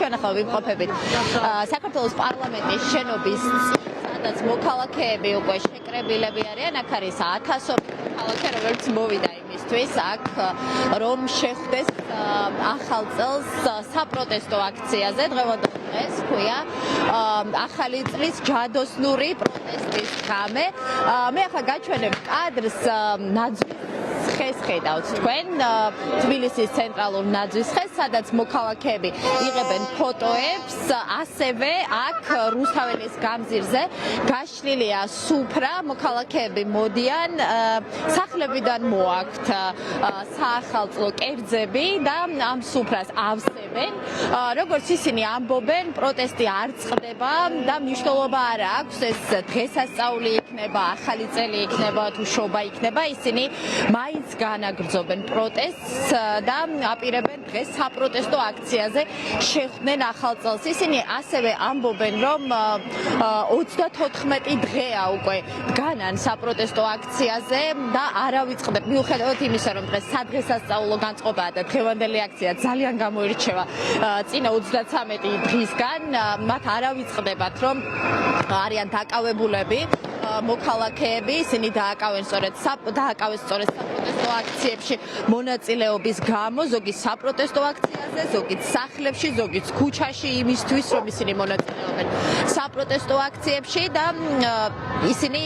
ჩვენ ახლა ვიმყოფებით საქართველოს პარლამენტის შენობის სადაც მოქალაქეები უკვე შეკრებილები არიან, აქ არის 1000-ობით მოქალაქე, რომელიც მოვიდა იმისთვის, აქ რომ შეხვდეს ახალ წელს საპროტესტო აქციაზე, დღევანდელ დღეს ქვია ახალი წლის ჯადოსნური პროტესტის ღამე. მე ახლა გაჩვენებ კადრს ნაძვის ხეს ხედავთ თქვენ თბილისის ცენტრალურ ნაძვის ხეს, სადაც მოქალაქეები იღებენ ფოტოებს, ასევე აქ რუსთაველის გამზირზე გაშლილია სუფრა, მოქალაქეები მოდიან, სახლებიდან მოაქვთ საახალწლო კერძები და ამ სუფრას ავსებენ. როგორც ისინი ამბობენ, პროტესტი არ წყდება და მნიშვნელობა არ აქვს, ეს დღესასწაული იქნება, ახალი წელი იქნება თუ შობა იქნება, ისინი მაინც განაგრძობენ პროტესტს და აპირებენ დღეს საპროტესტო აქციაზე შეხვდნენ ახალ წელს. ისინი ასევე ამბობენ, რომ 34 დღეა უკვე დგანან საპროტესტო აქციაზე და არ ავიწყდება, მიუხედავად იმისა, რომ დღეს სადღესასწაულო განწყობაა და დღევანდელი აქცია ძალიან გამოირჩევა წინა 33 დღისგან, მათ არ ავიწყდებათ, რომ არიან დაკავებულები მოქალაქეები, ისინი დააკავეს სწორედ საპროტესტო აქციებში მონაწილეობის გამო, ზოგი საპროტესტო აქციაზე, ზოგი სახლებში, ზოგი ქუჩაში იმისთვის, რომ ისინი მონაწილეობენ საპროტესტო აქციებში და ისინი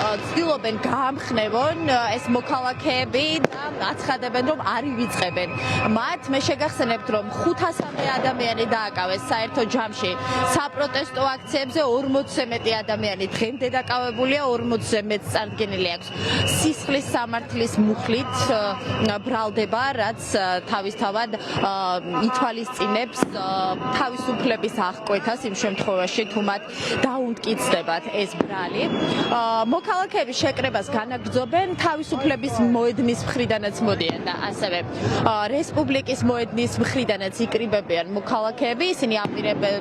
ცდილობენ გაამხნევონ ეს მოქალაქეები და აცხადებენ, რომ არ ივიწყებენ მათ. მე შეგახსენებთ, რომ 500-მდე ადამიანი დააკავეს საერთო ჯამში საპროტესტო აქციებზე, 40-ზე მეტი ადამიანი დღემდე დაკავებულია, 40-ზე მეტს წარდგენილი აქვს სისხლის სამართლის მუხლით ბრალდება, რაც თავისთავად ითვალისწინებს თავისუფლების აღკვეთას იმ შემთხვევაში, თუ მათ დაუმტკიცდებათ ეს ბრალი. მოქალაქეები შეკრებას განაგრძობენ, თავისუფლების მოედნის მხრიდანაც მოდიან და ასევე რესპუბლიკის მოედნის მხრიდანაც იკრიბებიან მოქალაქეები, ისინი აპირებენ,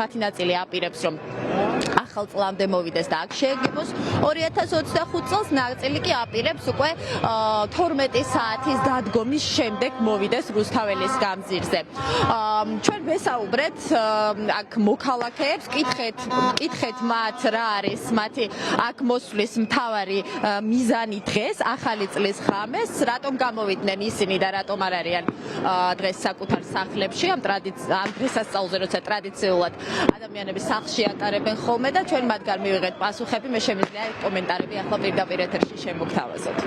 მათი ნაწილი აპირებს, რომ ახალ წლამდე მოვიდეს და აქ შეეგებოს 2025 წელს, ნაწილი კი აპირებს უკვე 12 საათის დადგომის შემდეგ მოვიდეს რუსთაველის გამზირზე. ჩვენ ვესაუბრეთ აქ მოქალაქეებს, კითხეთ მათ რა არის მათი აქ მოსვლის მთავარი მიზანი დღეს, ახალი წლის ღამეს, რატომ გამოვიდნენ ისინი და რატომ არ არიან დღეს საკუთარ სახლებში, ამ დღესასწაულზე, როცა ტრადიციულად ადამიანები სახლში ატარებენ ხოლმე და ჩვენ მათგან მივიღეთ პასუხები, მე შემიძლია კომენტარები ახლა პირდაპირ ეთერში შემოგთავაზოთ.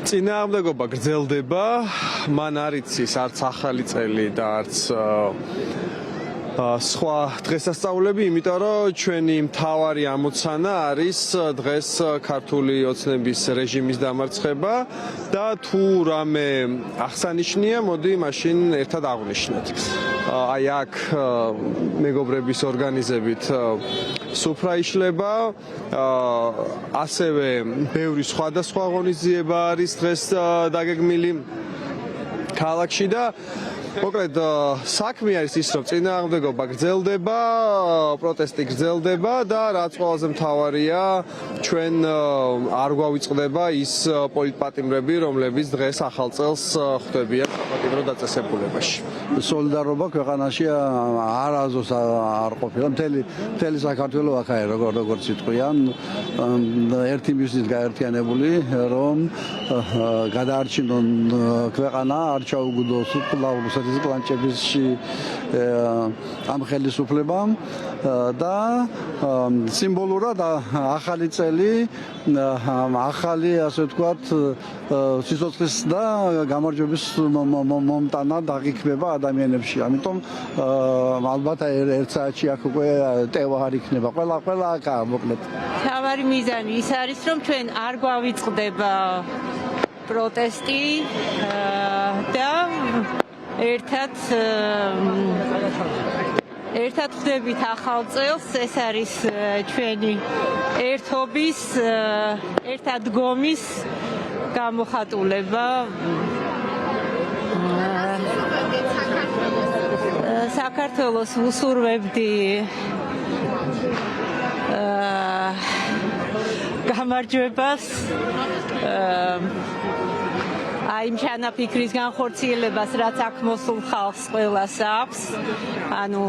წინააღმდეგობა გრძელდება, მან არ იცის არც ახალი წელი და არც სხვა დღესასწაულები, იმიტომ რომ ჩვენი მთავარი ამოცანა არის დღეს ქართული ოცნების რეჟიმის დამარცხება და თუ რამე აღსანიშნია, მოდი მაშინ ერთად აღვნიშნოთ. აი აქ მეგობრების ორგანიზებით სუფრა იშლება, ასევე ბევრი სხვადასხვა ღონისძიება არის დღეს დაგეგმილი ქალაქში და მოკლედ საქმე არის ის, რომ წინააღმდეგობა გრძელდება, პროტესტი გრძელდება და რაც ყველაზე მთავარია, ჩვენ არ გვავიწყდება ის პოლიტპატიმრები, რომლებიც დღეს ახალ წელს ხვდებიან საპატიმრო დაწესებულებაში. სოლიდარობა ქვეყანაში არასდროს არ ყოფილა, მთელი საქართველო აქაა, როგორც იტყვიან, ერთი მიზნით გაერთიანებული, რომ გადაარჩინონ ქვეყანა, არ ჩაუგდოს რუსეთის კლანჭებში ამ ხელისუფლებამ და სიმბოლურად ახალი წელი, ახალი, ასე ვთქვათ, სიცოცხლის და გამარჯვების მომტანა დაგიქმება ადამიანებში. ამიტომ ალბათ ერთ საათში აქ უკვე ტევა არ იქნება. ყველა აქაა მოკლედ. თავარი მიზანი ის არის, რომ ჩვენ არ გვავიწყდება პროტესტი და ერთად ხვდებით ახალ წელს, ეს არის ჩვენი ერთობის, ერთადგომის გამოხატულება. საქართველოს ვუსურვებდი გამარჯვებას აი იმ ჩანაფიქრის განხორციელებას, რაც აქ მოსულ ხალხს ყველას აქვს, ანუ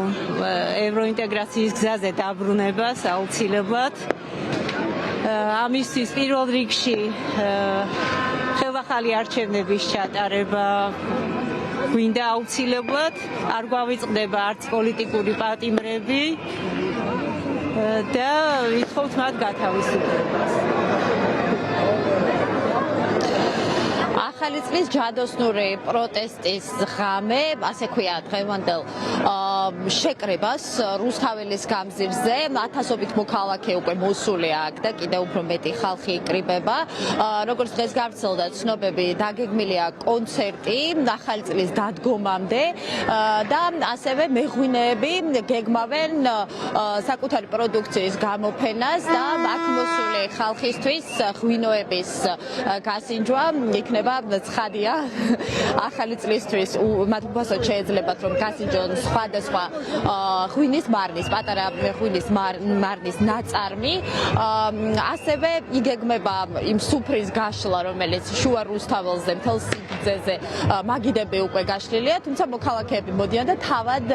ევროინტეგრაციის გზაზე დაბრუნებას აუცილებლად. ამისთვის პირველ რიგში ხელახალი არჩევნების ჩატარება გვინდა აუცილებლად, არ გვავიწყდება არც პოლიტიკური პატიმრები და ვითხოვთ მათ გათავისუფლებას. ახალი წლის ჯადოსნური პროტესტის ღამე, ასე ქვია დღევანდელ შეკრებას რუსთაველის გამზირზე, ათასობით მოქალაქე უკვე მოსულია აქ და კიდევ უფრო მეტი ხალხი იკრიბება. როგორც დღეს გავრცელდა ცნობები, დაგეგმილია კონცერტი ახალი წლის დადგომამდე და ასევე მეღვინეები გეგმავენ საკუთარი პროდუქციის გამოფენას და აქ მოსული ხალხისთვის ღვინოების გასინჯვა იქნება ცხადია ახალი წლისთვის მათ უბრალოდ შეეძლებათ რომ გასინჯონ სხვადასხვა ღვინის მარნის, პატარა ღვინის მარნის ნაწარმი. ასევე იგეგმება იმ სუფრის გაშლა, რომელიც შუა რუსთაველზე მთელ სიგრძეზე მაგიდები უკვე გაშლილია, თუმცა მოქალაქეები მოდიან და თავად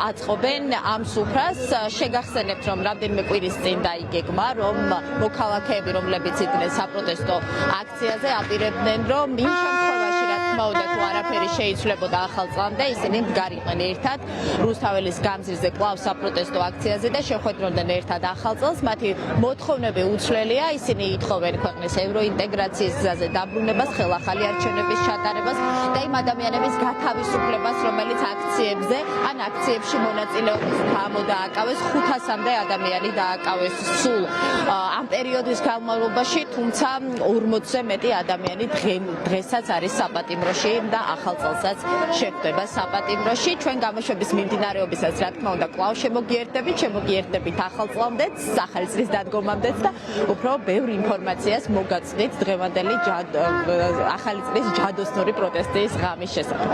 აწყობენ ამ სუფრას. შეგახსენებთ, რომ რამდენიმე კვირის წინ დაიგეგმა, რომ მოქალაქეები, რომლებიც იდნენ საპროტესტო აქციაზე, აპირებდნენ, რომ იმ შემთხვევაში, რა თქმა უნდა, თუ არაფერი შეიცვლებოდა ახალ წლამდე, ისინი მდგარიყვნენ ერთად რუსთაველის გამზირზე კვლავ საპროტესტო აქციაზე და შეხვედროდნენ ერთად ახალ წელს. მათი მოთხოვნები უცვლელია, ისინი ითხოვენ ქვეყნის ევროინტეგრაციის გზაზე დაბრუნებას, ხელახალი არჩევნების ჩატარებას და იმ ადამიანების გათავისუფლებას, რომელიც აქციებზე ან აქციებში მონაწილეობის გამო დააკავეს. 500-მდე ადამიანი დააკავეს სულ ამ პერიოდის განმავლობაში, თუმცა 40-ზე მეტი ადამიანი დღესაც არის საპატიმროში და ახალ წელსაც შეხვდება საპატიმროში. ჩვენ გამოშვების მიმდინარეობისას, რა თქმა უნდა, კვლავ შემოგიერთდებით ახალ წლამდეც, ახალი წლის დადგომამდეც და უფრო ბევრ ინფორმაციას მოგაცნით დღევანდელი ახალი წლის ჯადოსნური პროტესტის ღამის შესახებ.